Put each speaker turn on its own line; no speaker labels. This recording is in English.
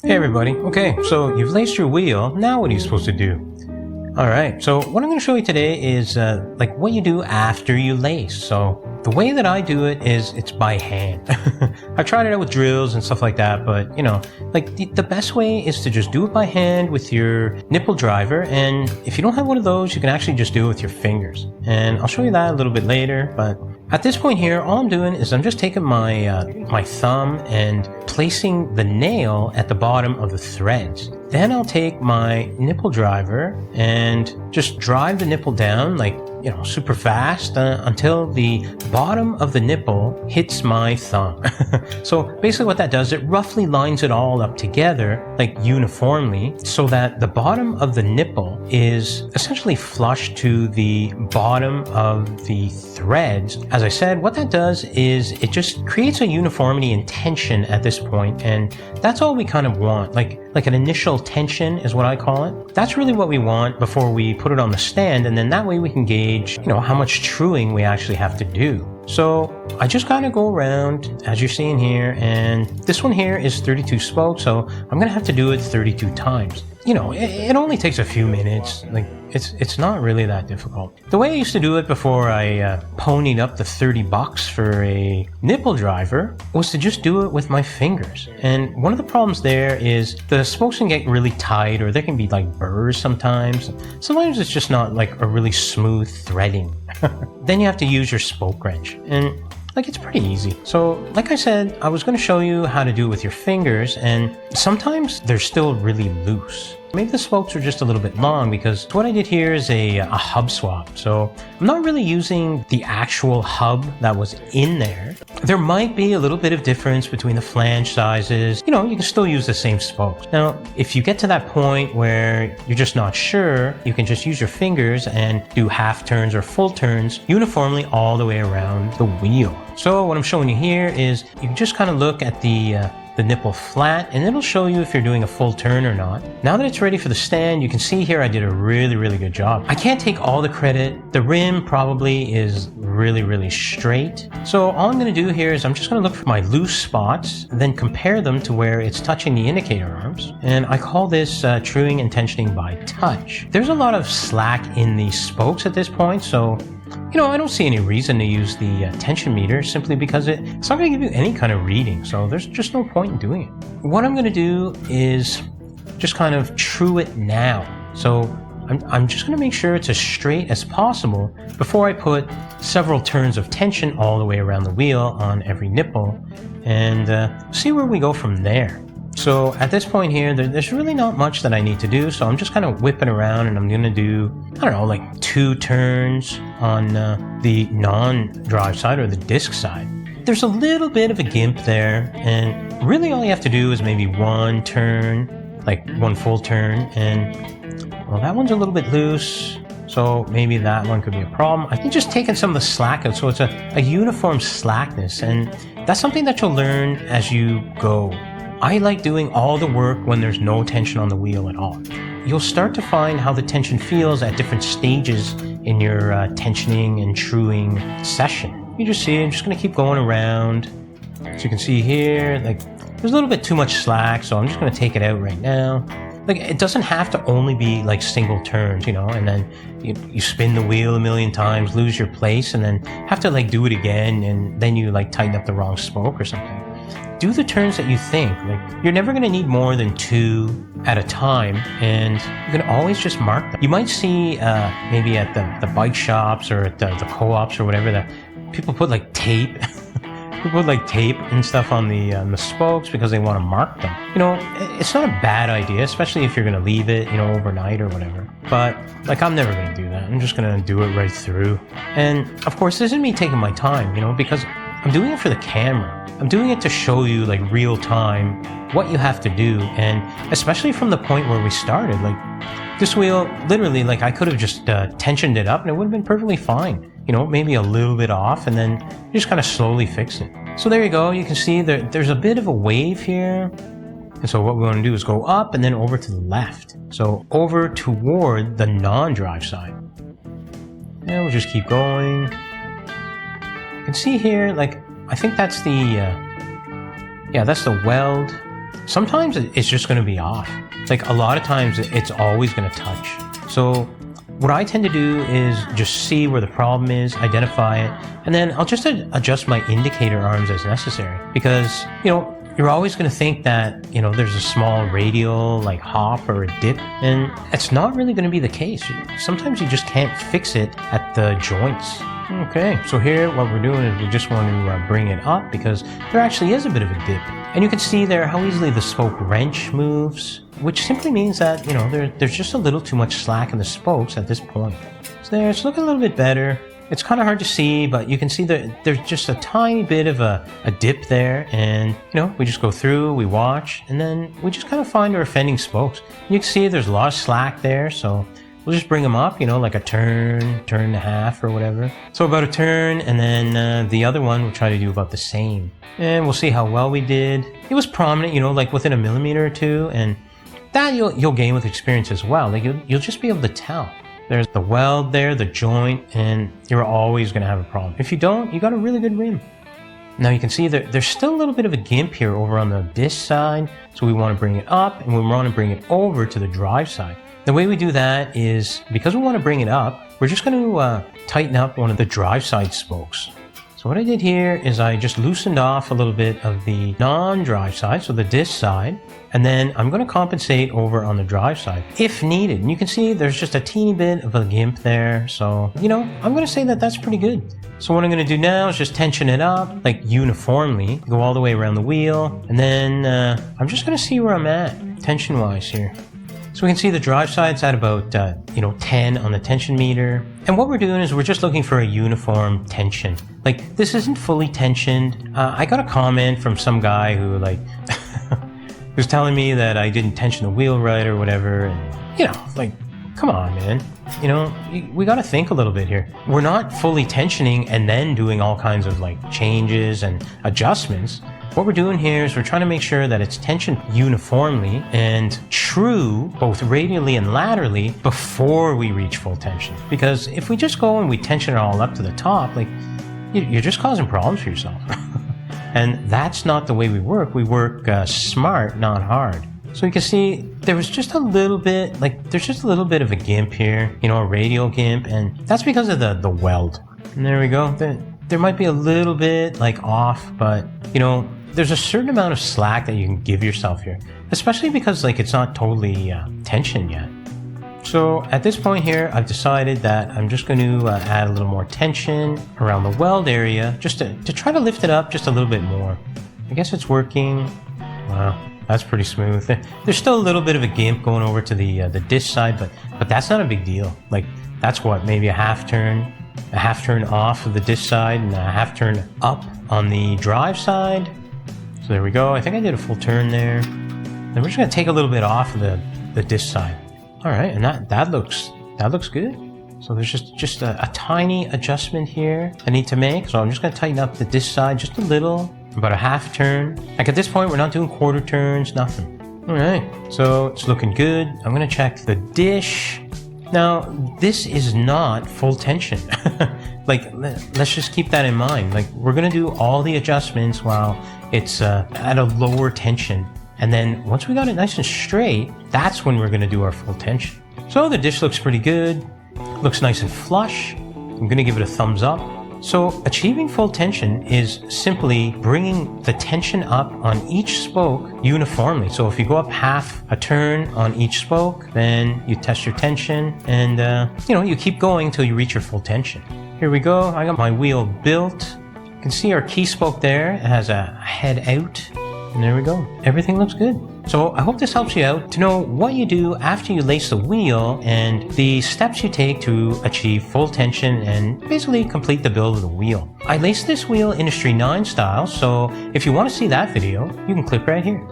Hey everybody, okay, so you've laced your wheel, now what are you supposed to do? Alright, so what I'm going to show you today is like what you do after you lace. So the way that I do it is it's by hand. I've tried it out with drills and stuff like that, but you know, like the best way is to just do it by hand with your nipple driver, and if you don't have one of those, you can actually just do it with your fingers. And I'll show you that a little bit later, but at this point here, all I'm doing is I'm just taking my my thumb and placing the nail at the bottom of the threads. Then I'll take my nipple driver and just drive the nipple down like, you know, super fast until the bottom of the nipple hits my thumb. So basically what that does, it roughly lines it all up together like uniformly so that the bottom of the nipple is essentially flush to the bottom of the threads. As I said, what that does is it just creates a uniformity and tension at this point, and that's all we kind of want. Like an initial tension is what I call it. That's really what we want before we put it on the stand, and then that way we can gauge, you know, how much truing we actually have to do. So I just kind of go around as you're seeing here, and this one here is 32 spokes, so I'm gonna have to do it 32 times. You know, it only takes a few minutes. Like it's not really that difficult. The way I used to do it before I ponied up the $30 for a nipple driver was to just do it with my fingers. And one of the problems there is the spokes can get really tight, or there can be like burrs sometimes. Sometimes it's just not like a really smooth threading. Then you have to use your spoke wrench, and like it's pretty easy. So like I said, I was going to show you how to do it with your fingers, and sometimes they're still really loose. Maybe the spokes are just a little bit long, because what I did here is a hub swap. So I'm not really using the actual hub that was in there. There might be a little bit of difference between the flange sizes. You know, you can still use the same spokes. Now, if you get to that point where you're just not sure, you can just use your fingers and do half turns or full turns uniformly all the way around the wheel. So what I'm showing you here is you can just kind of look at the nipple flat, and it'll show you if you're doing a full turn or not. Now that it's ready for the stand, you can see here I did a really good job. I can't take all the credit. The rim probably is really straight. So all I'm going to do here is I'm just going to look for my loose spots, then compare them to where it's touching the indicator arms. And I call this truing and tensioning by touch. There's a lot of slack in the spokes at this point, so you know, I don't see any reason to use the tension meter, simply because it's not going to give you any kind of reading, so there's just no point in doing it. What I'm going to do is just kind of true it now. So I'm just going to make sure it's as straight as possible before I put several turns of tension all the way around the wheel on every nipple, and see where we go from there. So at this point here, there's really not much that I need to do, so I'm just kind of whipping around, and I'm going to do, I don't know, like 2 turns on the non-drive side or the disc side. There's a little bit of a gimp there, and really all you have to do is maybe 1 turn, like 1 full turn, and well, that one's a little bit loose, so maybe that one could be a problem. I think just taking some of the slack out, so it's a uniform slackness, and that's something that you'll learn as you go. I like doing all the work when there's no tension on the wheel at all. You'll start to find how the tension feels at different stages in your tensioning and truing session. You just see, I'm just going to keep going around. So you can see here, like there's a little bit too much slack, so I'm just going to take it out right now. Like it doesn't have to only be like single turns, you know, and then you spin the wheel a million times, lose your place, and then have to like do it again, and then you like tighten up the wrong spoke or something. Do the turns that you think. Like you're never going to need more than 2 at a time, and you can always just mark them. You might see maybe at the bike shops or at the co-ops or whatever that people put like tape. People put like tape and stuff on the spokes because they want to mark them. You know, it's not a bad idea, especially if you're going to leave it, you know, overnight or whatever. But like I'm never going to do that. I'm just going to do it right through. And of course, this is me taking my time, you know, because I'm doing it for the camera. I'm doing it to show you like real time what you have to do, and especially from the point where we started. Like this wheel, literally, like I could have just tensioned it up and it would have been perfectly fine. You know, maybe a little bit off, and then you just kind of slowly fix it. So there you go. You can see there's a bit of a wave here. And so what we want to do is go up and then over to the left. So over toward the non-drive side. And we'll just keep going. You can see here, like, I think that's the, that's the weld sometimes it's just going to be off. Like a lot of times it's always going to touch. So what I tend to do is just see where the problem is, identify it, and then I'll just adjust my indicator arms as necessary. Because, you're always going to think that, there's a small radial like hop or a dip, and it's not really going to be the case. Sometimes you just can't fix it at the joints. Okay, so here what we're doing is we just want to bring it up because there actually is a bit of a dip. And you can see there how easily the spoke wrench moves, which simply means that, there's just a little too much slack in the spokes at this point. So there, it's looking a little bit better. It's kind of hard to see, but you can see that there's just a tiny bit of a dip there. And, we just go through, we watch, and then we just kind of find our offending spokes. You can see there's a lot of slack there, so we'll just bring them up, like a turn and a half or whatever. So about a turn, and then the other one we'll try to do about the same. And we'll see how well we did. It was prominent, like within a millimeter or two, and that you'll gain with experience as well. Like you'll just be able to tell. There's the weld there, the joint, and you're always going to have a problem. If you don't, you got a really good rim. Now you can see there's still a little bit of a gimp here over on the disc side, so we want to bring it up, and we want to bring it over to the drive side. The way we do that is, because we want to bring it up, we're just going to tighten up one of the drive side spokes. So what I did here is I just loosened off a little bit of the non-drive side, so the disc side, and then I'm going to compensate over on the drive side if needed. And you can see there's just a teeny bit of a gimp there, so I'm going to say that that's pretty good. So what I'm going to do now is just tension it up like uniformly, go all the way around the wheel, and then I'm just going to see where I'm at tension wise here. So we can see the drive side's at about 10 on the tension meter. And what we're doing is we're just looking for a uniform tension. Like, this isn't fully tensioned. I got a comment from some guy who was telling me that I didn't tension the wheel right or whatever. And, come on, man. We got to think a little bit here. We're not fully tensioning and then doing all kinds of changes and adjustments. What we're doing here is we're trying to make sure that it's tensioned uniformly and true, both radially and laterally, before we reach full tension. Because if we just go and we tension it all up to the top, you're just causing problems for yourself. And that's not the way we work. We work smart, not hard. So you can see there was just a little bit, there's just a little bit of a gimp here, a radial gimp, and that's because of the weld. And there we go. There might be a little bit off, but there's a certain amount of slack that you can give yourself here, especially because it's not totally tensioned yet. So at this point here, I've decided that I'm just going to add a little more tension around the weld area, just to try to lift it up just a little bit more. I guess it's working. Wow, that's pretty smooth. There's still a little bit of a gimp going over to the disc side, but that's not a big deal. That's what, maybe a half turn off of the disc side and a half turn up on the drive side. So there we go. I think I did a full turn there. Then we're just going to take a little bit off of the disc side. All right, and that looks good. So there's just a tiny adjustment here I need to make. So I'm just going to tighten up the disc side just a little, about a half turn. At this point, we're not doing quarter turns, nothing. All right, so it's looking good. I'm going to check the dish. Now, this is not full tension. Let's just keep that in mind. We're going to do all the adjustments while it's at a lower tension. And then once we got it nice and straight, that's when we're going to do our full tension. So the dish looks pretty good. Looks nice and flush. I'm going to give it a thumbs up. So achieving full tension is simply bringing the tension up on each spoke uniformly. So if you go up half a turn on each spoke, then you test your tension and, you keep going until you reach your full tension. Here we go. I got my wheel built. You can see our key spoke there. It has a head out. And there we go. Everything looks good. So I hope this helps you out to know what you do after you lace the wheel and the steps you take to achieve full tension and basically complete the build of the wheel. I laced this wheel Industry 9 style, so if you want to see that video, you can click right here.